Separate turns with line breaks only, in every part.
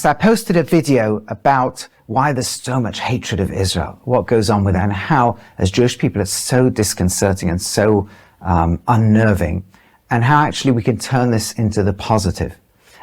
I posted a video about why there's so much hatred of Israel, what goes on with it, and how, as Jewish people, it's so disconcerting and so unnerving, and how actually we can turn this into the positive.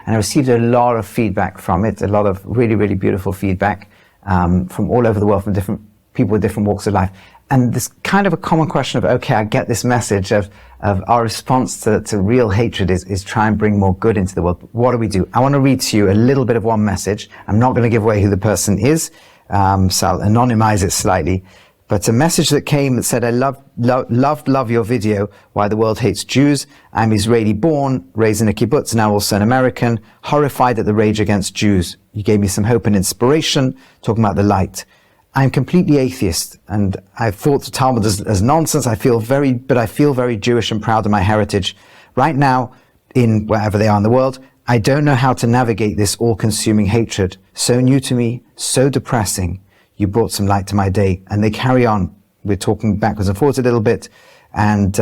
And I received a lot of feedback from it, a lot of really, really beautiful feedback from all over the world, from different people with different walks of life. And this kind of a common question of, okay, I get this message of our response to real hatred is try and bring more good into the world. But what do we do? I want to read to you a little bit of one message. I'm not going to give away who the person is, so I'll anonymize it slightly. But a message that came that said, I love your video, Why the World Hates Jews. I'm Israeli born, raised in a kibbutz, now also an American, horrified at the rage against Jews. You gave me some hope and inspiration, talking about the light. I'm completely atheist, and I've thought the Talmud as nonsense. I feel very Jewish and proud of my heritage. Right now, in wherever they are in the world, I don't know how to navigate this all-consuming hatred. So new to me, so depressing. You brought some light to my day. And they carry on. We're talking backwards and forwards a little bit, and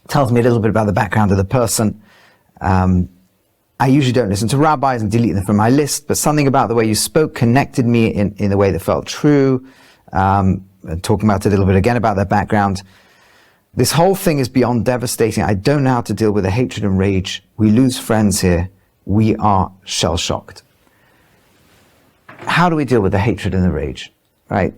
tells me a little bit about the background of the person. I usually don't listen to rabbis and delete them from my list, but something about the way you spoke connected me in a way that felt true. And talking about it a little bit again about their background. This whole thing is beyond devastating. I don't know how to deal with the hatred and rage. We lose friends here. We are shell-shocked. How do we deal with the hatred and the rage, right?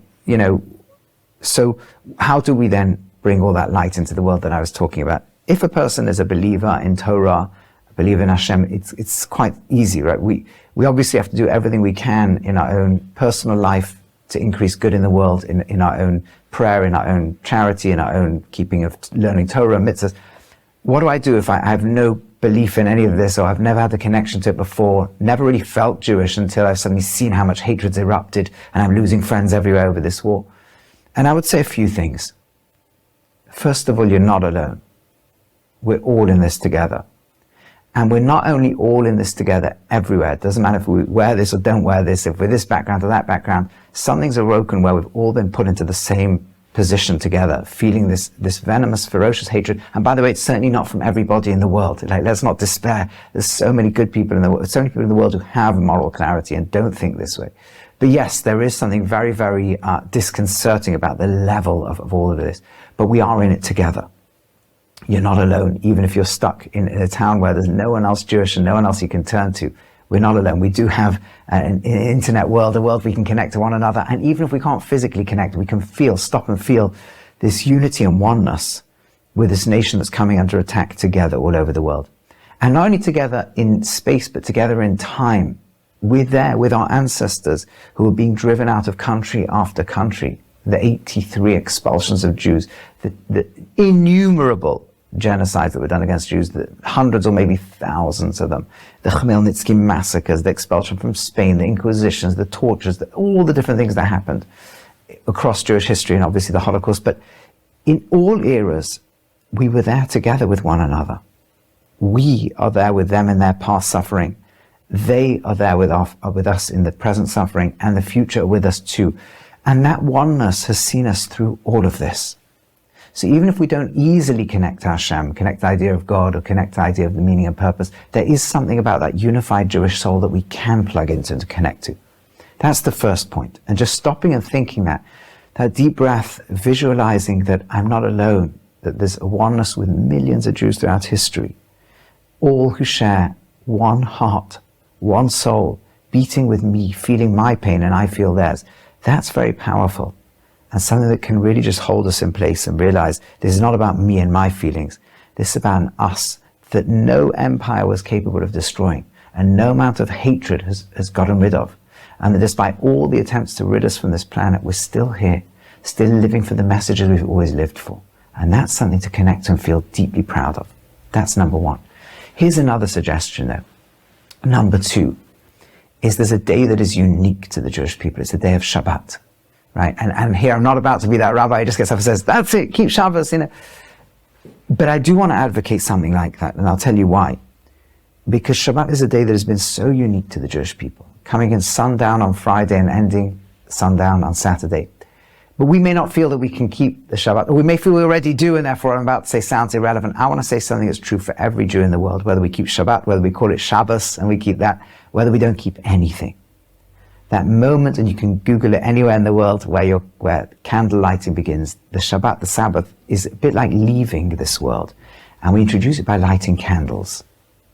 So how do we then bring all that light into the world that I was talking about? If a person is a believer in Torah, believe in Hashem, it's quite easy, right? We obviously have to do everything we can in our own personal life to increase good in the world, in our own prayer, in our own charity, in our own keeping of learning Torah, mitzvahs. What do I do if I have no belief in any of this, or I've never had the connection to it before, never really felt Jewish until I've suddenly seen how much hatred's erupted and I'm losing friends everywhere over this war? And I would say a few things. First of all, you're not alone. We're all in this together. And we're not only all in this together everywhere. It doesn't matter if we wear this or don't wear this, if we're this background or that background. Something's awoken where we've all been put into the same position together, feeling this venomous, ferocious hatred. And by the way, it's certainly not from everybody in the world. Let's not despair. There's so many good people in the world, so many people in the world who have moral clarity and don't think this way. But yes, there is something very, very disconcerting about the level of all of this. But we are in it together. You're not alone, even if you're stuck in a town where there's no one else Jewish and no one else you can turn to. We're not alone. We do have an internet world, a world we can connect to one another. And even if we can't physically connect, we can stop and feel this unity and oneness with this nation that's coming under attack together all over the world. And not only together in space, but together in time. We're there with our ancestors who are being driven out of country after country. The 83 expulsions of Jews, the innumerable genocides that were done against Jews, the hundreds or maybe thousands of them, the Khmelnytsky massacres, the expulsion from Spain, the Inquisitions, the tortures, all the different things that happened across Jewish history, and obviously the Holocaust. But in all eras, we were there together with one another. We are there with them in their past suffering. They are there with us in the present suffering, and the future with us too. And that oneness has seen us through all of this. So even if we don't easily connect to Hashem, connect the idea of God, or connect the idea of the meaning and purpose, there is something about that unified Jewish soul that we can plug into and to connect to. That's the first point. And just stopping and thinking that deep breath, visualizing that I'm not alone, that there's a oneness with millions of Jews throughout history, all who share one heart, one soul, beating with me, feeling my pain, and I feel theirs. That's very powerful, and something that can really just hold us in place and realize this is not about me and my feelings. This is about an us that no empire was capable of destroying, and no amount of hatred has gotten rid of. And that despite all the attempts to rid us from this planet, we're still here, still living for the messages we've always lived for. And that's something to connect to and feel deeply proud of. That's number one. Here's another suggestion though. Number two is there's a day that is unique to the Jewish people. It's the day of Shabbat, right? And here I'm not about to be that rabbi who just gets up and says, that's it, keep Shabbos, But I do want to advocate something like that, and I'll tell you why. Because Shabbat is a day that has been so unique to the Jewish people, coming in sundown on Friday and ending sundown on Saturday. But we may not feel that we can keep the Shabbat, or we may feel we already do, and therefore I'm about to say sounds irrelevant. I want to say something that's true for every Jew in the world, whether we keep Shabbat, whether we call it Shabbos and we keep that, whether we don't keep anything. That moment, and you can Google it anywhere in the world where candle lighting begins, the Shabbat, the Sabbath, is a bit like leaving this world. And we introduce it by lighting candles.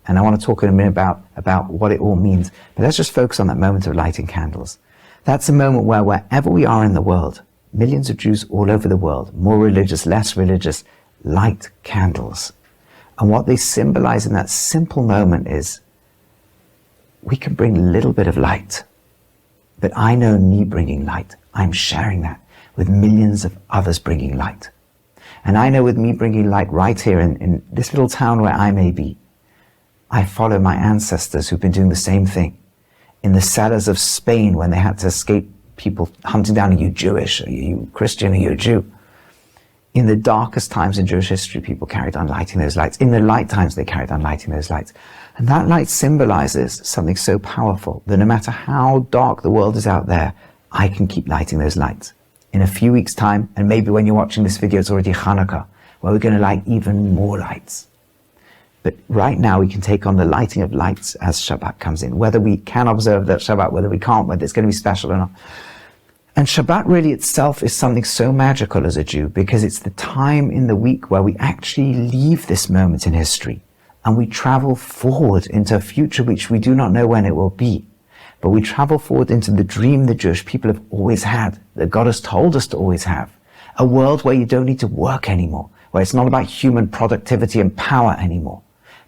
And I want to talk in a minute about what it all means. But let's just focus on that moment of lighting candles. That's a moment where wherever we are in the world, millions of Jews all over the world, more religious, less religious, light candles. And what they symbolize in that simple moment is we can bring a little bit of light. But I know me bringing light. I'm sharing that with millions of others bringing light. And I know with me bringing light right here in this little town where I may be, I follow my ancestors who've been doing the same thing. In the cellars of Spain when they had to escape people hunting down, are you Jewish, are you Christian, are you a Jew? In the darkest times in Jewish history, people carried on lighting those lights. In the light times, they carried on lighting those lights. And that light symbolizes something so powerful that no matter how dark the world is out there, I can keep lighting those lights. In a few weeks' time, and maybe when you're watching this video, it's already Hanukkah, where we're going to light even more lights. But right now, we can take on the lighting of lights as Shabbat comes in, whether we can observe that Shabbat, whether we can't, whether it's going to be special or not. And Shabbat really itself is something so magical as a Jew, because it's the time in the week where we actually leave this moment in history and we travel forward into a future which we do not know when it will be. But we travel forward into the dream the Jewish people have always had, that God has told us to always have. A world where you don't need to work anymore, where it's not about human productivity and power anymore,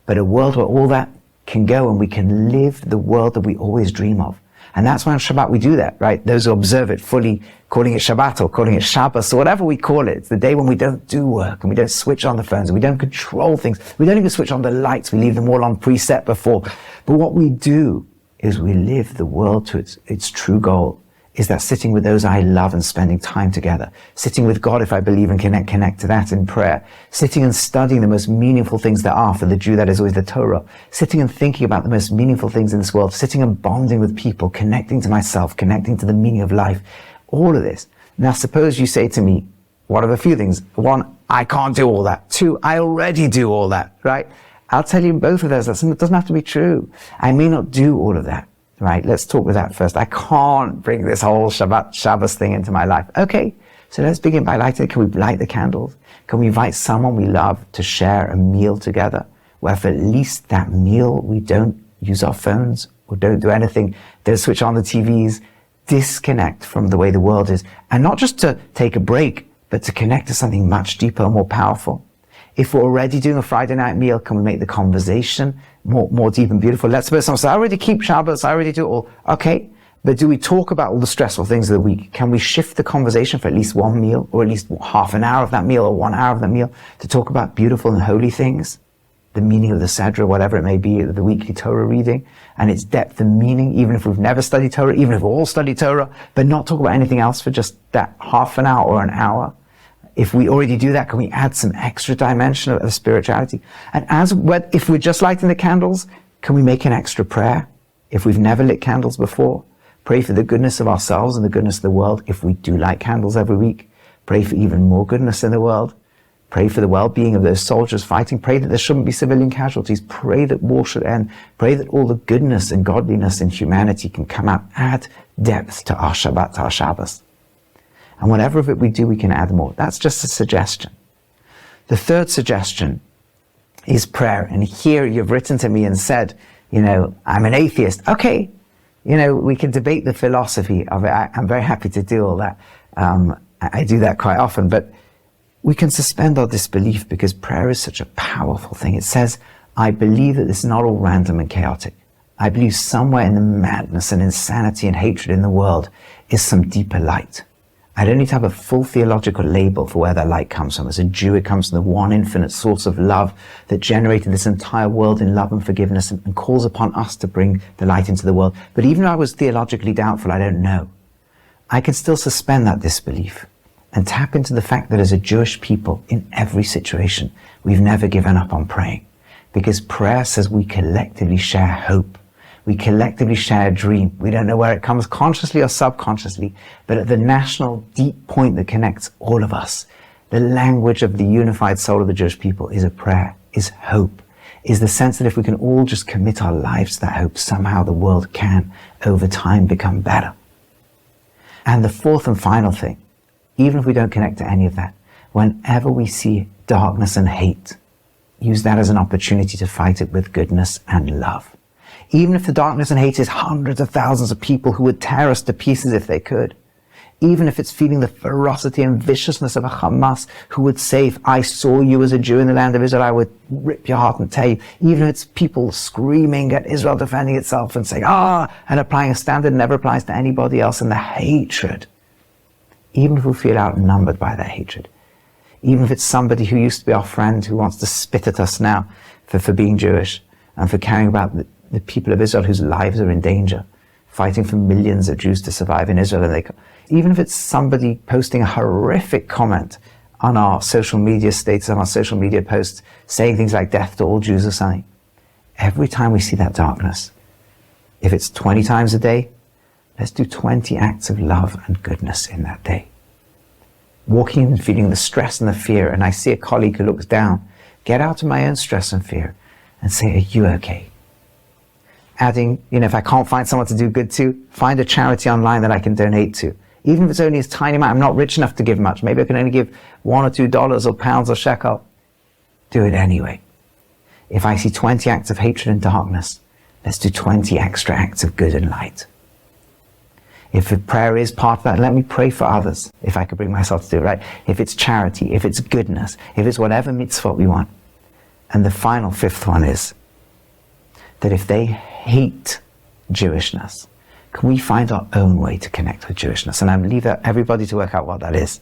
but a world where all that can go and we can live the world that we always dream of. And that's why on Shabbat we do that, right? Those who observe it fully, calling it Shabbat or calling it Shabbos or whatever we call it. It's the day when we don't do work and we don't switch on the phones and we don't control things. We don't even switch on the lights. We leave them all on preset before. But what we do is we live the world to its true goal. Is that sitting with those I love and spending time together. Sitting with God if I believe and connect to that in prayer. Sitting and studying the most meaningful things there are. For the Jew, that is always the Torah. Sitting and thinking about the most meaningful things in this world. Sitting and bonding with people. Connecting to myself. Connecting to the meaning of life. All of this. Now suppose you say to me, what are a few things? One, I can't do all that. Two, I already do all that, right? I'll tell you both of those. It doesn't have to be true. I may not do all of that. Right, let's talk with that first. I can't bring this whole Shabbos thing into my life. Okay, so let's begin by lighting. Can we light the candles? Can we invite someone we love to share a meal together, where for at least that meal we don't use our phones or don't do anything, don't switch on the TVs, disconnect from the way the world is, and not just to take a break, but to connect to something much deeper and more powerful. If we're already doing a Friday night meal, can we make the conversation more deep and beautiful? Let's suppose someone says, I already keep Shabbos, I already do it all. Okay, but do we talk about all the stressful things of the week? Can we shift the conversation for at least one meal, or at least half an hour of that meal, or 1 hour of that meal, to talk about beautiful and holy things? The meaning of the Sedra, whatever it may be, the weekly Torah reading, and its depth and meaning, even if we've never studied Torah, even if we've all studied Torah, but not talk about anything else for just that half an hour or an hour. If we already do that, can we add some extra dimension of spirituality? And if we're just lighting the candles, can we make an extra prayer? If we've never lit candles before, pray for the goodness of ourselves and the goodness of the world. If we do light candles every week, pray for even more goodness in the world. Pray for the well-being of those soldiers fighting. Pray that there shouldn't be civilian casualties. Pray that war should end. Pray that all the goodness and godliness in humanity can come out. Add depth to our Shabbat, to our Shabbos. And whatever of it we do, we can add more. That's just a suggestion. The third suggestion is prayer. And here you've written to me and said, I'm an atheist. Okay, we can debate the philosophy of it. I'm very happy to do all that. I do that quite often, but we can suspend our disbelief because prayer is such a powerful thing. It says, I believe that it's not all random and chaotic. I believe somewhere in the madness and insanity and hatred in the world is some deeper light. I don't need to have a full theological label for where that light comes from. As a Jew, it comes from the one infinite source of love that generated this entire world in love and forgiveness and calls upon us to bring the light into the world. But even if I was theologically doubtful, I don't know, I can still suspend that disbelief and tap into the fact that as a Jewish people, in every situation, we've never given up on praying. Because prayer says we collectively share hope. We collectively share a dream. We don't know where it comes, consciously or subconsciously, but at the national deep point that connects all of us, the language of the unified soul of the Jewish people is a prayer, is hope, is the sense that if we can all just commit our lives to that hope, somehow the world can, over time, become better. And the fourth and final thing, even if we don't connect to any of that, whenever we see darkness and hate, use that as an opportunity to fight it with goodness and love. Even if the darkness and hate is hundreds of thousands of people who would tear us to pieces if they could. Even if it's feeling the ferocity and viciousness of a Hamas who would say, if I saw you as a Jew in the land of Israel, I would rip your heart and tear you. Even if it's people screaming at Israel defending itself and saying, and applying a standard that never applies to anybody else, and the hatred. Even if we feel outnumbered by that hatred. Even if it's somebody who used to be our friend who wants to spit at us now for being Jewish and for caring about the people of Israel whose lives are in danger, fighting for millions of Jews to survive in Israel. And even if it's somebody posting a horrific comment on our social media status, on our social media posts, saying things like death to all Jews or something, every time we see that darkness, if it's 20 times a day, let's do 20 acts of love and goodness in that day. Walking and feeling the stress and the fear, and I see a colleague who looks down, get out of my own stress and fear and say, are you okay? Adding, if I can't find someone to do good to, find a charity online that I can donate to. Even if it's only a tiny amount, I'm not rich enough to give much. Maybe I can only give $1 or $2 or pounds or shekel. Do it anyway. If I see 20 acts of hatred and darkness, let's do 20 extra acts of good and light. If prayer is part of that, let me pray for others, if I could bring myself to do it, right? If it's charity, if it's goodness, if it's whatever mitzvot we want. And the final fifth one is that if they hate Jewishness, can we find our own way to connect with Jewishness? And I leave everybody to work out what that is.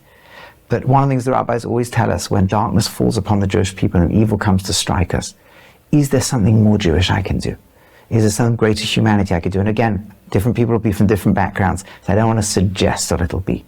But one of the things the rabbis always tell us when darkness falls upon the Jewish people and evil comes to strike us, is there something more Jewish I can do? Is there some greater humanity I could do? And again, different people will be from different backgrounds, so I don't want to suggest what it'll be.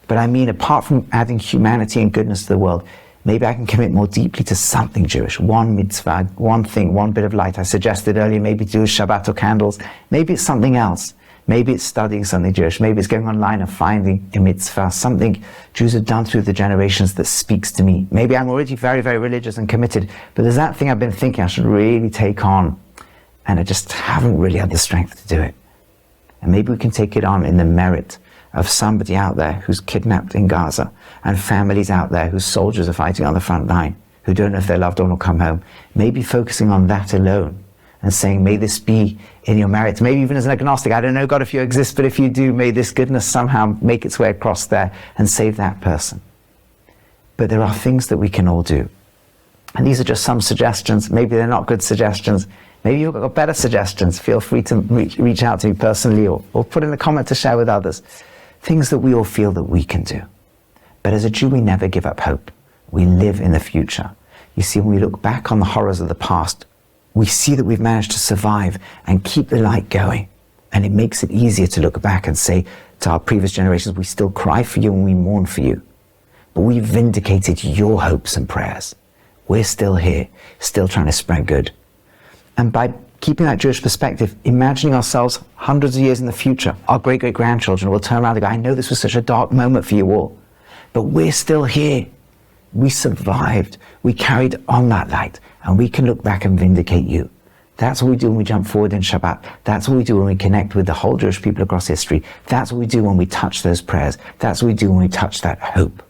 But I mean, apart from adding humanity and goodness to the world, maybe I can commit more deeply to something Jewish, one mitzvah, one thing, one bit of light. I suggested earlier, maybe do Shabbat or candles. Maybe it's something else. Maybe it's studying something Jewish. Maybe it's going online and finding a mitzvah, something Jews have done through the generations that speaks to me. Maybe I'm already very, very religious and committed, but there's that thing I've been thinking I should really take on, and I just haven't really had the strength to do it. And maybe we can take it on in the merit of somebody out there who's kidnapped in Gaza, and families out there whose soldiers are fighting on the front line, who don't know if their loved one will come home. Maybe focusing on that alone and saying, may this be in your merit. Maybe even as an agnostic, I don't know, God, if you exist, but if you do, may this goodness somehow make its way across there and save that person. But there are things that we can all do. And these are just some suggestions. Maybe they're not good suggestions. Maybe you've got better suggestions. Feel free to reach out to me personally or put in the comment to share with others. Things that we all feel that we can do. But as a Jew, we never give up hope. We live in the future. You see, when we look back on the horrors of the past, we see that we've managed to survive and keep the light going. And it makes it easier to look back and say to our previous generations, we still cry for you and we mourn for you. But we vindicated your hopes and prayers. We're still here, still trying to spread good. And by keeping that Jewish perspective, imagining ourselves hundreds of years in the future, our great-great-grandchildren will turn around and go, I know this was such a dark moment for you all, but we're still here. We survived. We carried on that light, and we can look back and vindicate you. That's what we do when we jump forward in Shabbat. That's what we do when we connect with the whole Jewish people across history. That's what we do when we touch those prayers. That's what we do when we touch that hope.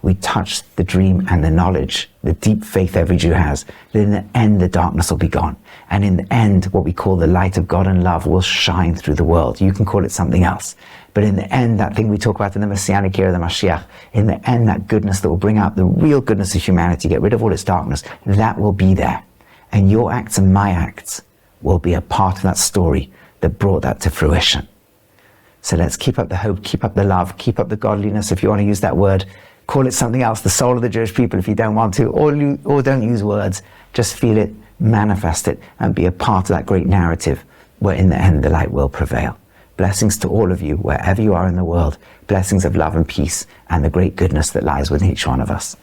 We touch the dream and the knowledge, the deep faith every Jew has, that in the end the darkness will be gone. And in the end, what we call the light of God and love will shine through the world. You can call it something else. But in the end, that thing we talk about in the Messianic era, the Mashiach, in the end, that goodness that will bring out the real goodness of humanity, get rid of all its darkness, that will be there. And your acts and my acts will be a part of that story that brought that to fruition. So let's keep up the hope, keep up the love, keep up the godliness, if you want to use that word. Call it something else, the soul of the Jewish people if you don't want to, or don't use words. Just feel it, manifest it, and be a part of that great narrative where in the end the light will prevail. Blessings to all of you, wherever you are in the world. Blessings of love and peace and the great goodness that lies within each one of us.